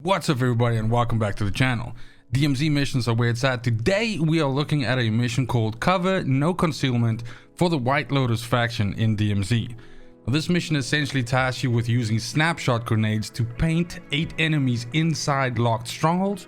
What's up everybody and welcome back to the channel. DMZ missions are where it's at. Today we are looking at a mission called Cover No Concealment for the White Lotus faction in DMZ. Now, this mission essentially tasks you with using snapshot grenades to paint 8 enemies inside locked strongholds,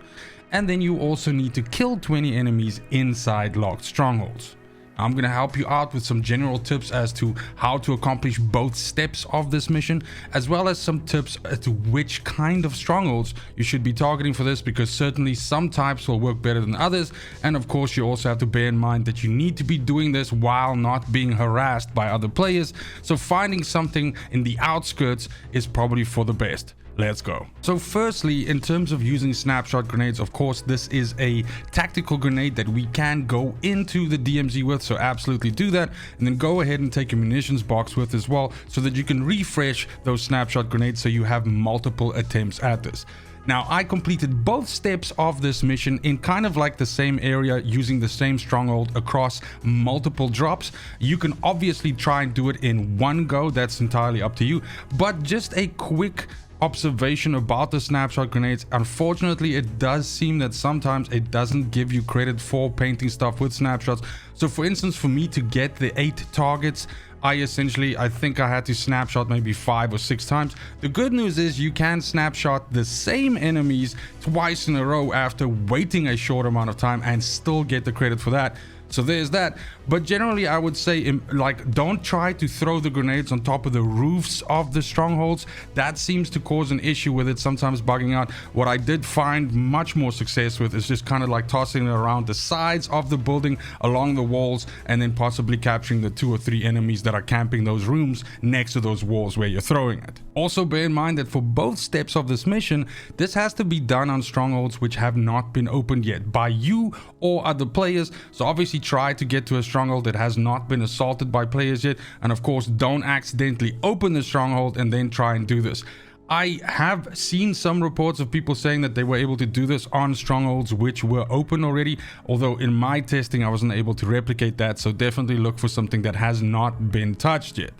and then you also need to kill 20 enemies inside locked strongholds. I'm going to help you out with some general tips as to how to accomplish both steps of this mission, as well as some tips as to which kind of strongholds you should be targeting for this, because certainly some types will work better than others. And of course, you also have to bear in mind that you need to be doing this while not being harassed by other players. So finding something in the outskirts is probably for the best. Let's go. So firstly, in terms of using snapshot grenades, of course, this is a tactical grenade that we can go into the DMZ with, so absolutely do that. And then go ahead and take a munitions box with as well, so that you can refresh those snapshot grenades so you have multiple attempts at this. Now, I completed both steps of this mission in kind of like the same area, using the same stronghold across multiple drops. You can obviously try and do it in one go, that's entirely up to you, but just a quick observation about the snapshot grenades. Unfortunately, it does seem that sometimes it doesn't give you credit for painting stuff with snapshots. So for instance, for me to get the 8 targets, I think I had to snapshot maybe 5 or 6 times. The good news is you can snapshot the same enemies twice in a row after waiting a short amount of time and still get the credit for that. So there's that. But generally, I would say, like, don't try to throw the grenades on top of the roofs of the strongholds. That seems to cause an issue with it sometimes bugging out. What I did find much more success with is just kind of like tossing it around the sides of the building, along the walls, and then possibly capturing the 2 or 3 enemies that are camping those rooms next to those walls where you're throwing it. Also bear in mind that for both steps of this mission, this has to be done on strongholds which have not been opened yet by you or other players. So obviously try to get to a stronghold that has not been assaulted by players yet, and of course don't accidentally open the stronghold and then try and do this. I have seen some reports of people saying that they were able to do this on strongholds which were open already, although in my testing I wasn't able to replicate that, so definitely look for something that has not been touched yet.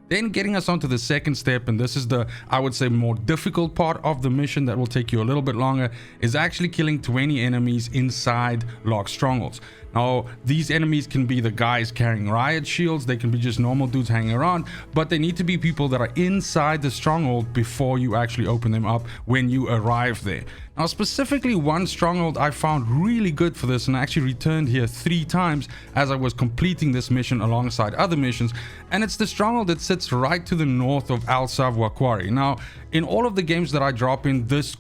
Then getting us onto the second step, and this is the, I would say, more difficult part of the mission that will take you a little bit longer, is actually killing 20 enemies inside locked strongholds. Now, these enemies can be the guys carrying riot shields, they can be just normal dudes hanging around, but they need to be people that are inside the stronghold before you actually open them up when you arrive there. Now, specifically one stronghold I found really good for this, and I actually returned here 3 times as I was completing this mission alongside other missions, and it's the stronghold that sits right to the north of Al Savoir Quarry. Now, in all of the games that I drop in, this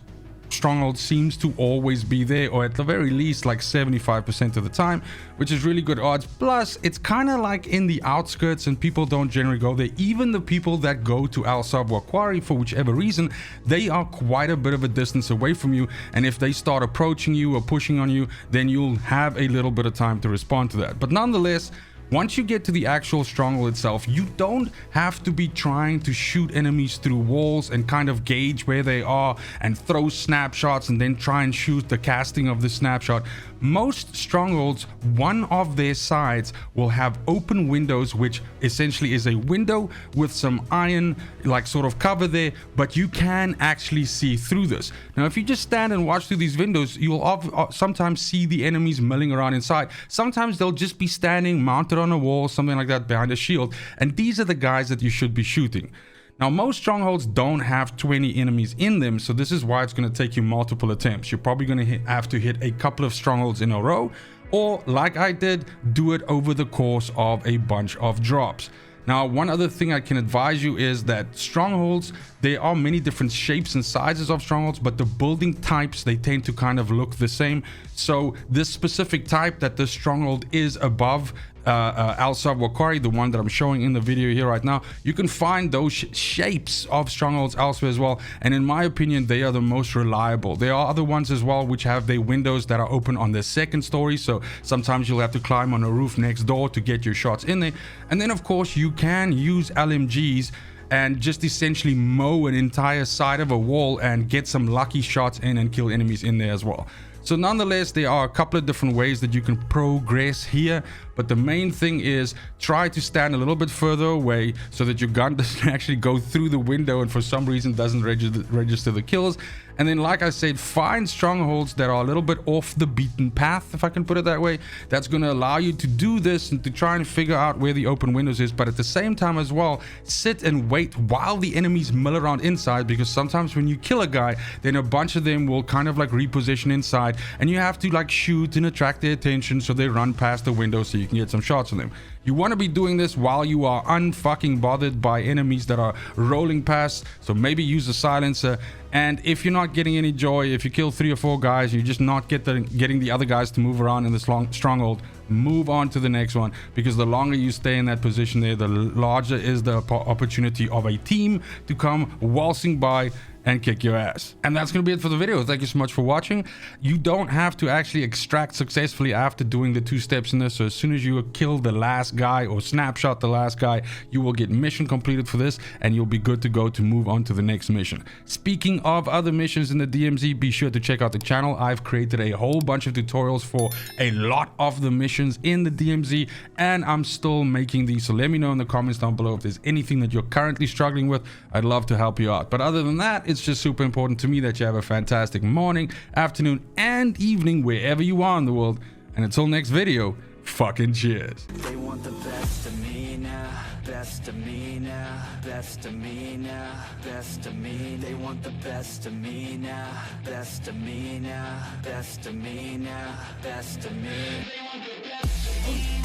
stronghold seems to always be there, or at the very least like 75% of the time, which is really good odds. Plus, it's kind of like in the outskirts and people don't generally go there. Even the people that go to Al Savoir Quarry for whichever reason, they are quite a bit of a distance away from you, and if they start approaching you or pushing on you, then you'll have a little bit of time to respond to that. But nonetheless, once you get to the actual stronghold itself, you don't have to be trying to shoot enemies through walls and kind of gauge where they are and throw snapshots and then try and shoot the casting of the snapshot. Most strongholds, one of their sides will have open windows, which essentially is a window with some iron like sort of cover there, but you can actually see through this. Now, if you just stand and watch through these windows, you'll sometimes see the enemies milling around inside. Sometimes they'll just be standing mounted on a wall, something like that, behind a shield, and these are the guys that you should be shooting. Now, most strongholds don't have 20 enemies in them, so this is why it's going to take you multiple attempts. You're probably going to have to hit a couple of strongholds in a row, or like I did, do it over the course of a bunch of drops. Now, one other thing I can advise you is that strongholds, there are many different shapes and sizes of strongholds, but the building types, they tend to kind of look the same. So this specific type that the stronghold is above, Al Savoir Quarry, the one that I'm showing in the video here right now, you can find those shapes of strongholds elsewhere as well, and in my opinion they are the most reliable. There are other ones as well which have their windows that are open on the second story, so sometimes you'll have to climb on a roof next door to get your shots in there. And then of course you can use LMGs and just essentially mow an entire side of a wall and get some lucky shots in and kill enemies in there as well. So nonetheless, there are a couple of different ways that you can progress here, but the main thing is try to stand a little bit further away so that your gun doesn't actually go through the window and for some reason doesn't register the kills. And then, like I said, find strongholds that are a little bit off the beaten path, if I can put it that way. That's going to allow you to do this and to try and figure out where the open windows is, but at the same time as well, sit and wait while the enemies mill around inside, because sometimes when you kill a guy, then a bunch of them will kind of like reposition inside, and you have to like shoot and attract their attention so they run past the window so you can get some shots on them. You want to be doing this while you are unfucking bothered by enemies that are rolling past, so maybe use a silencer. And if you're not getting any joy, if you kill 3 or 4 guys, you're just not getting the other guys to move around in this stronghold, move on to the next one, because the longer you stay in that position there, the larger is the opportunity of a team to come waltzing by and kick your ass. And that's gonna be it for the video. Thank you so much for watching. You don't have to actually extract successfully after doing the 2 steps in this. So as soon as you kill the last guy or snapshot the last guy, you will get mission completed for this, and you'll be good to go to move on to the next mission. Speaking of other missions in the DMZ, be sure to check out the channel. I've created a whole bunch of tutorials for a lot of the missions in the DMZ, and I'm still making these, so let me know in the comments down below if there's anything that you're currently struggling with. I'd love to help you out. But other than that, it's just super important to me that you have a fantastic morning, afternoon, and evening wherever you are in the world. And until next video, fucking cheers. They want the best of me now, best of me now, best of me now, best of me. They want the best of me now, best of me now, best of me now, best of me. They want the best of me.